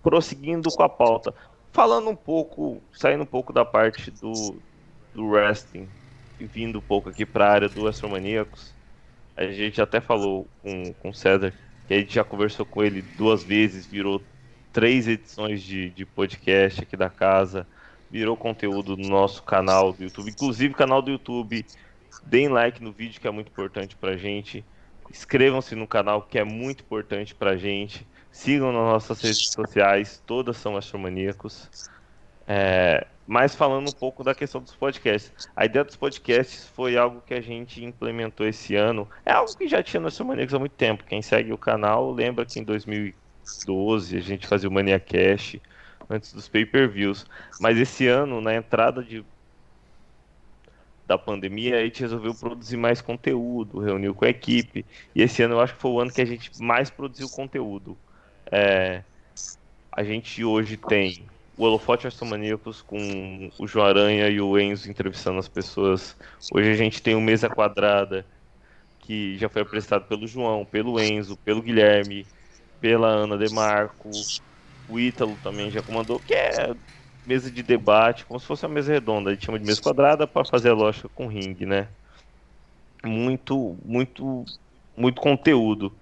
prosseguindo com a pauta, falando um pouco, saindo um pouco da parte do wrestling e vindo um pouco aqui para a área do Astromaníacos. A gente até falou com o César, que a gente já conversou com ele 2 vezes, virou 3 edições de podcast aqui da casa, virou conteúdo no nosso canal do YouTube, inclusive canal do YouTube. Deem like no vídeo, que é muito importante pra gente. Inscrevam-se no canal, que é muito importante pra gente. Sigam nas nossas redes sociais, todas são Astromaníacos. Mas falando um pouco da questão dos podcasts. A ideia dos podcasts foi algo que a gente implementou esse ano. É algo que já tinha no Astromaníacos há muito tempo. Quem segue o canal lembra que em 2012 a gente fazia o ManiaCast antes dos pay-per-views. Mas esse ano, na entrada da pandemia, a gente resolveu produzir mais conteúdo, reuniu com a equipe. E esse ano eu acho que foi o ano que a gente mais produziu conteúdo. A gente hoje tem o Holofote Astromaníacos com o João Aranha e o Enzo entrevistando as pessoas. Hoje a gente tem o Mesa Quadrada, que já foi apresentado pelo João, pelo Enzo, pelo Guilherme, pela Ana Demarco. O Ítalo também já comandou, que é mesa de debate, como se fosse uma mesa redonda. A gente chama de mesa quadrada para fazer a lógica com ringue, né? Muito, muito, muito conteúdo.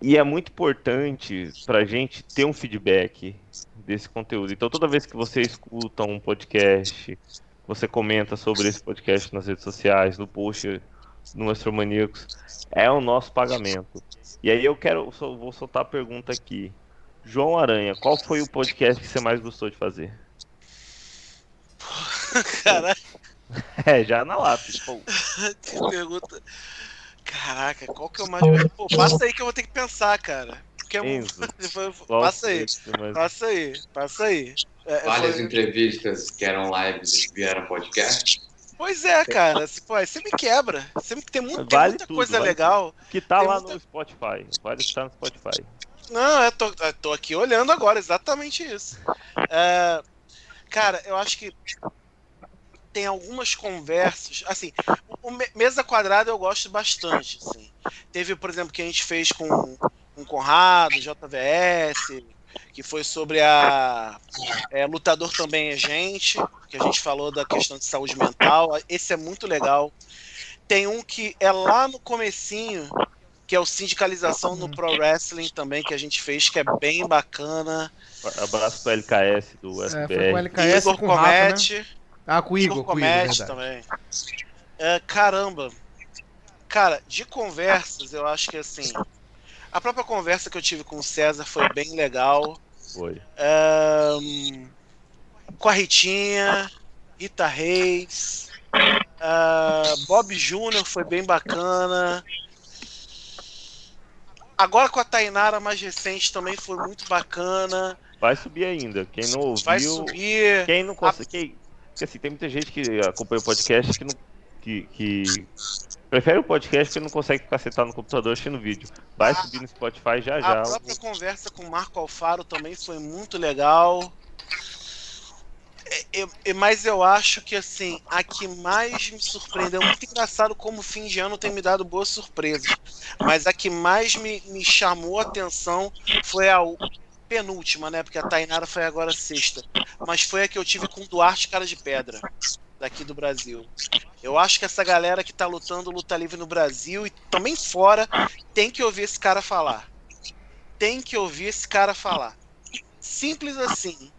E é muito importante para a gente ter um feedback desse conteúdo. Então, toda vez que você escuta um podcast, você comenta sobre esse podcast nas redes sociais, no post no Astromaníacos, é o nosso pagamento. E aí vou soltar a pergunta aqui. João Aranha, qual foi o podcast que você mais gostou de fazer? Caralho. Já na lápis. Pô. Que pergunta. Caraca, qual que é o mais. Pô, passa aí que eu vou ter que pensar, cara. Porque é muito. Passa aí. Várias entrevistas que eram lives vieram podcast. Pois é, cara. Pô, você me quebra. Tem muita coisa vale legal. Tudo. Que tá lá no Spotify. Vale estar no Spotify. Não, eu tô aqui olhando agora, exatamente isso. Cara, eu acho que tem algumas conversas, assim, o Mesa Quadrada eu gosto bastante, assim. Teve, por exemplo, que a gente fez com o Conrado, JVS, que foi sobre a Lutador Também é Gente, que a gente falou da questão de saúde mental. Esse é muito legal. Tem um que é lá no comecinho, que é o Sindicalização no Pro Wrestling também, que a gente fez, que é bem bacana. Abraço pro LKS do SBR. Foi com o LKS Igor com Comete. Rato, né? Com o Igor Comete também. Caramba. Cara, de conversas, eu acho que assim, a própria conversa que eu tive com o César foi bem legal. Foi. Com a Ritinha, Rita Reis, Bob Júnior foi bem bacana. Agora com a Tainara mais recente também foi muito bacana. Vai subir ainda. Quem não ouviu. Vai subir. Quem não consegue. Porque assim, tem muita gente que acompanha o podcast que prefere o podcast porque não consegue ficar sentado no computador assistindo vídeo. Vai subir no Spotify já. A própria conversa com o Marco Alfaro também foi muito legal. Mas eu acho que assim, a que mais me surpreendeu, muito engraçado como o fim de ano tem me dado boas surpresas, mas a que mais me chamou a atenção foi a penúltima, né? Porque a Tainara foi agora sexta, mas foi a que eu tive com o Duarte Cara de Pedra, daqui do Brasil. Eu acho que essa galera que tá lutando luta livre no Brasil e também fora tem que ouvir esse cara falar. Simples assim.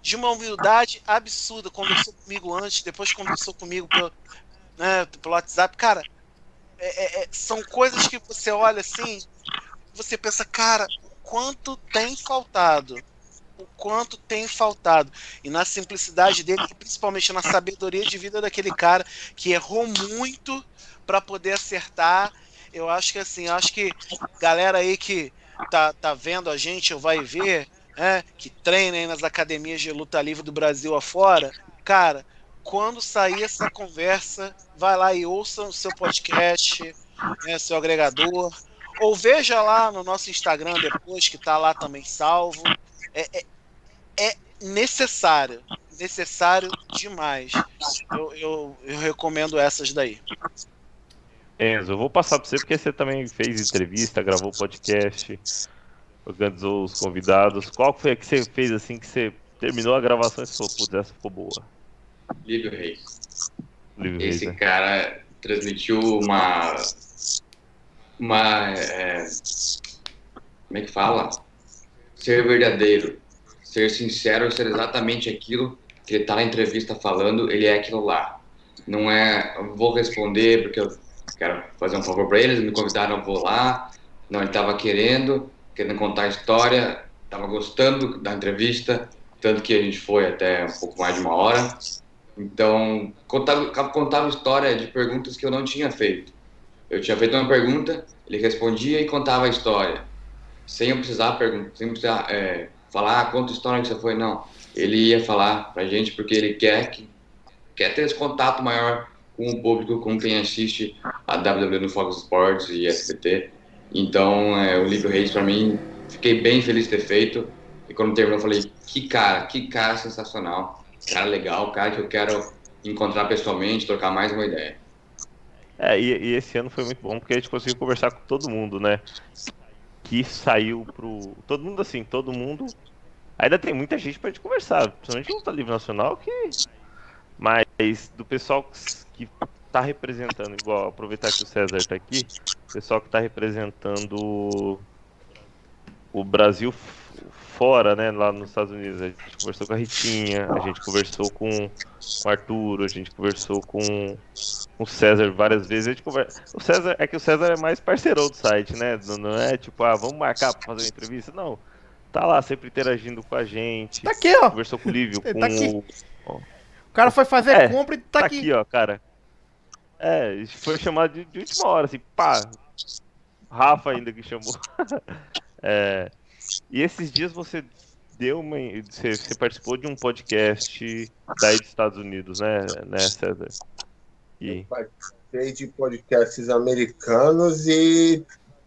De uma humildade absurda. Conversou comigo antes, depois conversou comigo pelo WhatsApp. Cara, são coisas que você olha assim, você pensa, cara, o quanto tem faltado. E na simplicidade dele, e principalmente na sabedoria de vida daquele cara que errou muito para poder acertar. Eu acho que assim, galera aí que tá vendo a gente ou vai ver, que treina aí nas academias de luta livre do Brasil afora, cara, quando sair essa conversa, vai lá e ouça o seu podcast, seu agregador, ou veja lá no nosso Instagram depois, que tá lá também salvo. É necessário demais. Eu recomendo essas daí. Enzo, eu vou passar para você porque você também fez entrevista, gravou podcast. organizou os convidados. Qual foi a que você fez assim que você terminou a gravação e falou, putz, essa ficou boa? Lívio Reis. Lívio Reis, Esse né? cara transmitiu como é que fala? Ser verdadeiro, ser sincero, ser exatamente aquilo que ele tá na entrevista falando, ele é aquilo lá. Não é, eu vou responder porque eu quero fazer um favor para eles, me convidaram, eu vou lá. Não, ele estava querendo contar a história, estava gostando da entrevista, tanto que a gente foi até um pouco mais de 1 hora. Então, contava história de perguntas que eu não tinha feito. Eu tinha feito uma pergunta, ele respondia e contava a história. Sem eu precisar falar quanta história que você foi, não. Ele ia falar pra gente porque ele quer ter esse contato maior com o público, com quem assiste a WWE no Fox Sports e SBT. Então, o Lívio Reis, pra mim, fiquei bem feliz de ter feito. E quando terminou, eu falei, que cara sensacional. Cara legal, cara que eu quero encontrar pessoalmente, trocar mais uma ideia. E esse ano foi muito bom porque a gente conseguiu conversar com todo mundo, né? Que saiu pro... Todo mundo assim, todo mundo... Ainda tem muita gente pra gente conversar, principalmente no Luta Livre Nacional, mas do pessoal que tá representando, igual, aproveitar que o César tá aqui, o pessoal que tá representando o Brasil fora, né, lá nos Estados Unidos. A gente conversou com a Ritinha, a gente conversou com o Arturo, a gente conversou com o César várias vezes. A gente o César é mais parceirão do site, né? Não é tipo, vamos marcar pra fazer uma entrevista, não. Tá lá sempre interagindo com a gente. Tá aqui, ó. Conversou com o Lívio, Ele com tá aqui. O cara foi fazer compra e tá aqui. Tá aqui, ó, cara. Foi chamado de última hora, assim, pá. Rafa ainda que chamou. E esses dias você você participou de um podcast daí dos Estados Unidos, né César? Eu participei de podcasts americanos e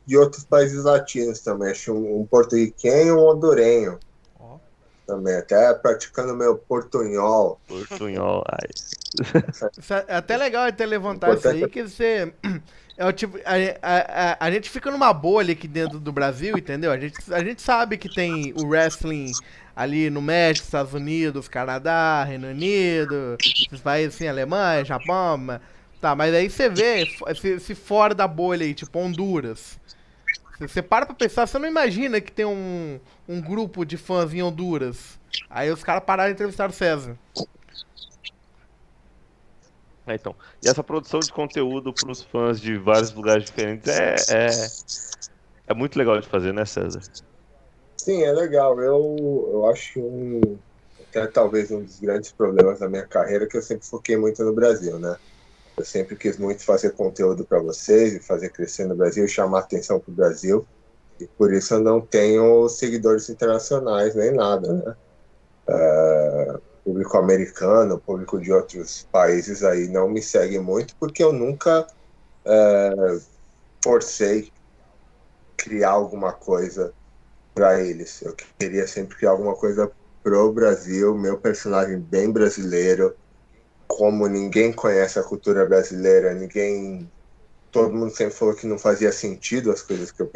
de outros países latinos também. Acho um porto-riquenho e um hondurenho. Também, até praticando meu portunhol. Portunhol, É até legal ter levantado isso aí, que você... a gente fica numa bolha aqui dentro do Brasil, entendeu? A gente sabe que tem o wrestling ali no México, Estados Unidos, Canadá, Reino Unido, esses países assim, Alemanha, Japão, mas aí você vê, se fora da bolha aí, tipo Honduras, você para pra pensar, você não imagina que tem um grupo de fãs em Honduras. Aí os caras pararam de entrevistar o César. Então, e essa produção de conteúdo para os fãs de vários lugares diferentes é muito legal de fazer, né, César? Sim, é legal. Eu acho até talvez um dos grandes problemas da minha carreira que eu sempre foquei muito no Brasil, né? Eu sempre quis muito fazer conteúdo para vocês e fazer crescer no Brasil e chamar atenção para o Brasil. E por isso eu não tenho seguidores internacionais nem nada, né? Público americano, público de outros países aí não me segue muito porque eu nunca forcei criar alguma coisa para eles. Eu queria sempre criar alguma coisa pro Brasil, meu personagem bem brasileiro. Como ninguém conhece a cultura brasileira, todo mundo sempre falou que não fazia sentido as coisas que eu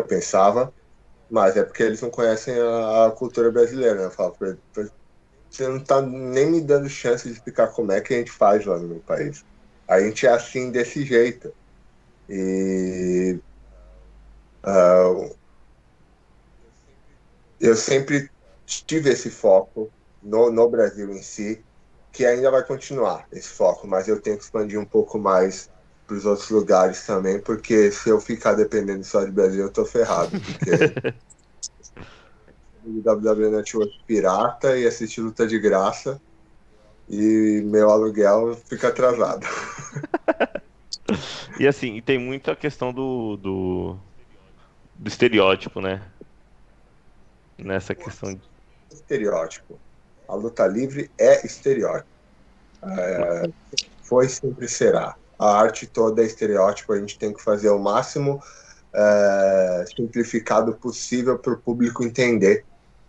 pensava, mas é porque eles não conhecem a cultura brasileira, né? Eu falo pra eles, você não tá nem me dando chance de explicar como é que a gente faz lá no meu país. A gente é assim, desse jeito. E eu sempre tive esse foco no Brasil em si, que ainda vai continuar esse foco, mas eu tenho que expandir um pouco mais para os outros lugares também, porque se eu ficar dependendo só de Brasil, eu tô ferrado, porque o WWE Network pirata e assistir luta de graça e meu aluguel fica atrasado. E assim, tem muito a questão do estereótipo, né? Nessa questão de... Estereótipo. A luta livre é estereótipo. Foi, sempre será. A arte toda é estereótipo, a gente tem que fazer o máximo simplificado possível para o público entender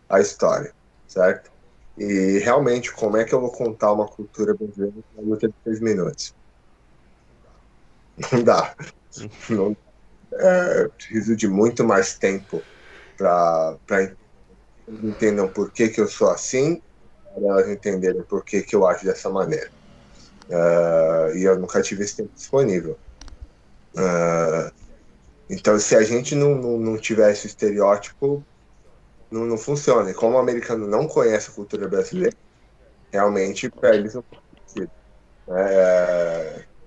a história, certo? E realmente, como é que eu vou contar uma cultura brasileira em uma luta de 3 minutos? Não dá. Preciso de muito mais tempo para entender por que eu sou assim, para elas entenderem por que eu acho dessa maneira. E eu nunca tive esse tempo disponível. Então, se a gente não tiver esse estereótipo, não funciona. E como o americano não conhece a cultura brasileira, realmente, para eles não faz sentido.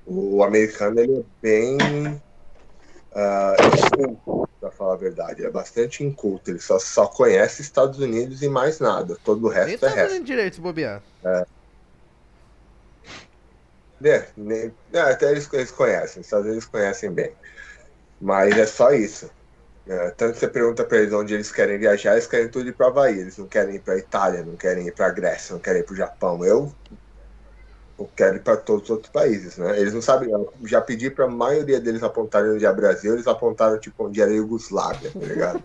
O americano, ele é bem inculto, para falar a verdade. É bastante inculto. Ele só conhece Estados Unidos e mais nada. Todo o Nem resto é tá resto. fazendo direito se bobear. Até eles conhecem. Os Estados Unidos conhecem bem. Mas é só isso. Tanto que você pergunta para eles onde eles querem viajar, eles querem tudo ir para Havaí. Eles não querem ir para Itália, não querem ir para Grécia, não querem ir para o Japão. Eu quero ir para todos os outros países, né? Eles não sabem. Eu já pedi para a maioria deles apontarem onde é Brasil, eles apontaram tipo onde era Iugoslávia, tá ligado?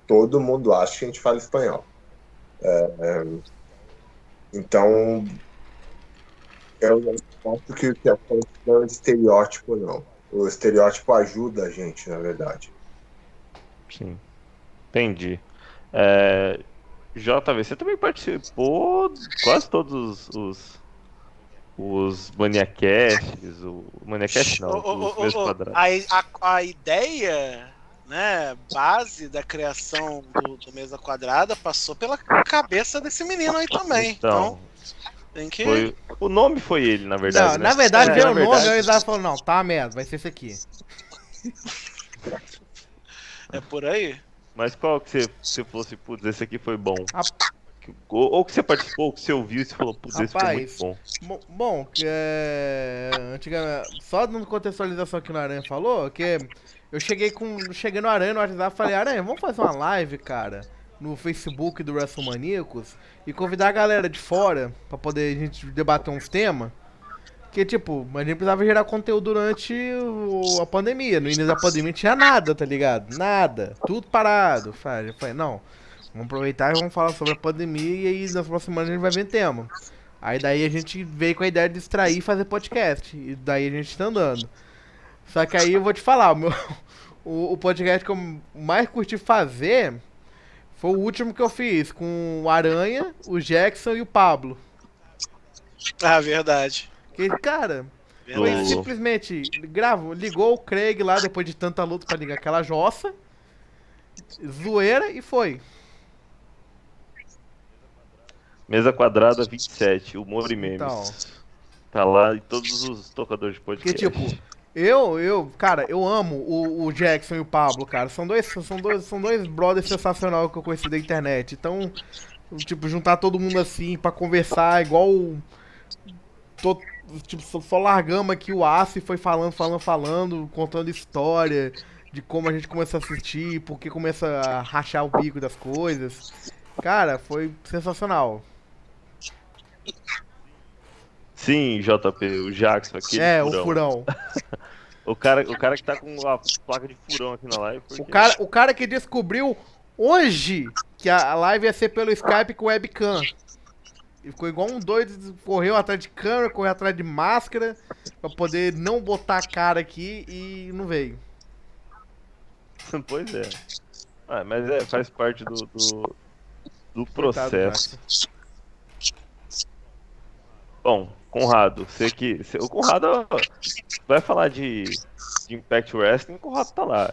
Todo mundo acha que a gente fala espanhol. Então, eu não acho que o que acontece não é um estereótipo, não. O estereótipo ajuda a gente, na verdade. Sim. Entendi. JV, você também participou de quase todos os Maniacasts, o Maniacast não, os Mesa Quadrada. A ideia, né, base da criação do Mesa Quadrada passou pela cabeça desse menino aí também. Então tem que... O nome foi ele, na verdade, Não, né? na verdade, veio o nome, verdade, aí o Isaac falou, não, tá merda, vai ser esse aqui. É por aí. Mas qual que você falou assim, putz, esse aqui foi bom? Ou que você participou, ou que você ouviu e você falou, putz, esse foi muito bom. Bom, antigamente, só dando contextualização que o Aranha falou, que eu cheguei no Aranha no WhatsApp e falei, Aranha, vamos fazer uma live, cara, no Facebook do WrestleManiacos e convidar a galera de fora pra poder a gente debater uns temas. Que, tipo, a gente precisava gerar conteúdo durante a pandemia. No início da pandemia não tinha nada, tá ligado? Nada. Tudo parado. Eu falei, não, vamos aproveitar e vamos falar sobre a pandemia e aí nas próximas semanas a gente vai ver tema. Aí daí a gente veio com a ideia de distrair e fazer podcast. E daí a gente tá andando. Só que aí eu vou te falar, o podcast que eu mais curti fazer foi o último que eu fiz, com o Aranha, o Jackson e o Pablo. Ah, verdade. Que, cara, foi simplesmente ligou o Craig lá depois de tanta luta pra ligar aquela jossa, zoeira e foi. Mesa Quadrada 27, humor e memes. Então, tá lá em todos os tocadores de podcast. que tipo, cara, eu amo o Jackson e o Pablo, cara. São dois brothers sensacionais que eu conheci da internet. Então, tipo, juntar todo mundo assim pra conversar igual. Tipo, só largamos aqui o aço e foi falando, contando história de como a gente começa a assistir, por que começa a rachar o bico das coisas. Cara, foi sensacional. Sim, JP, o Jackson, aquele furão. O furão. o cara que tá com a placa de furão aqui na live. Porque... O cara que descobriu hoje que a live ia ser pelo Skype com webcam. E ficou igual um doido, correu atrás de câmera, correu atrás de máscara, pra poder não botar a cara aqui e não veio. Pois é. Mas faz parte do processo. Bom, Conrado, o Conrado vai falar de Impact Wrestling, o Conrado tá lá.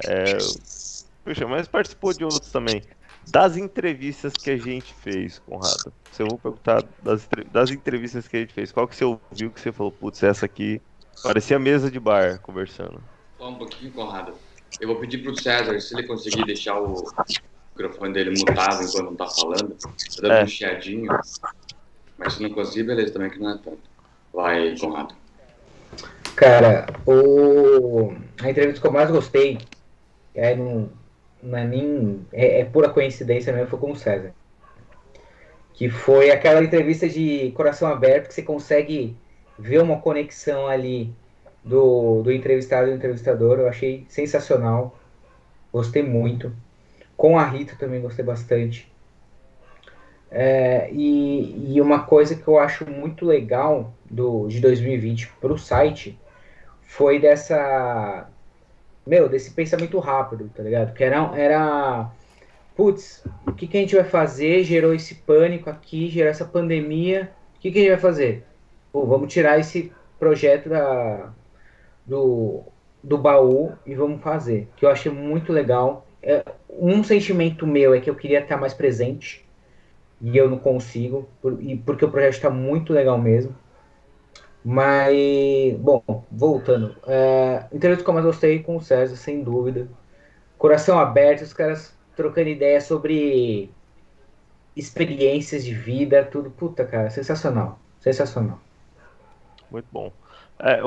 Puxa, mas participou de outros também. Das entrevistas que a gente fez, Conrado. Eu vou perguntar das entrevistas que a gente fez. Qual que você ouviu que você falou, putz, essa aqui parecia mesa de bar conversando? Só um pouquinho, Conrado. Eu vou pedir pro César, se ele conseguir deixar o microfone dele mutado enquanto não tá falando. Tá dando um chiadinho. Mas se não conseguir, beleza, também que não é tanto. Vai, Conrado. Cara, a entrevista que eu mais gostei não é nem... É pura coincidência mesmo, foi com o César. Que foi aquela entrevista de coração aberto, que você consegue ver uma conexão ali do entrevistado e do entrevistador. Eu achei sensacional. Gostei muito. Com a Rita também gostei bastante. E uma coisa que eu acho muito legal de 2020 para o site foi desse pensamento rápido, tá ligado? Que era putz, o que a gente vai fazer? Gerou esse pânico aqui, gerou essa pandemia, o que a gente vai fazer? Pô, vamos tirar esse projeto do baú e vamos fazer, que eu achei muito legal. Um sentimento meu é que eu queria estar mais presente, e eu não consigo, porque o projeto está muito legal mesmo. Mas, bom, voltando. Entrevista que eu mais gostei com o César, sem dúvida. Coração aberto, os caras trocando ideias sobre experiências de vida, tudo. Puta, cara, sensacional. Sensacional. Muito bom.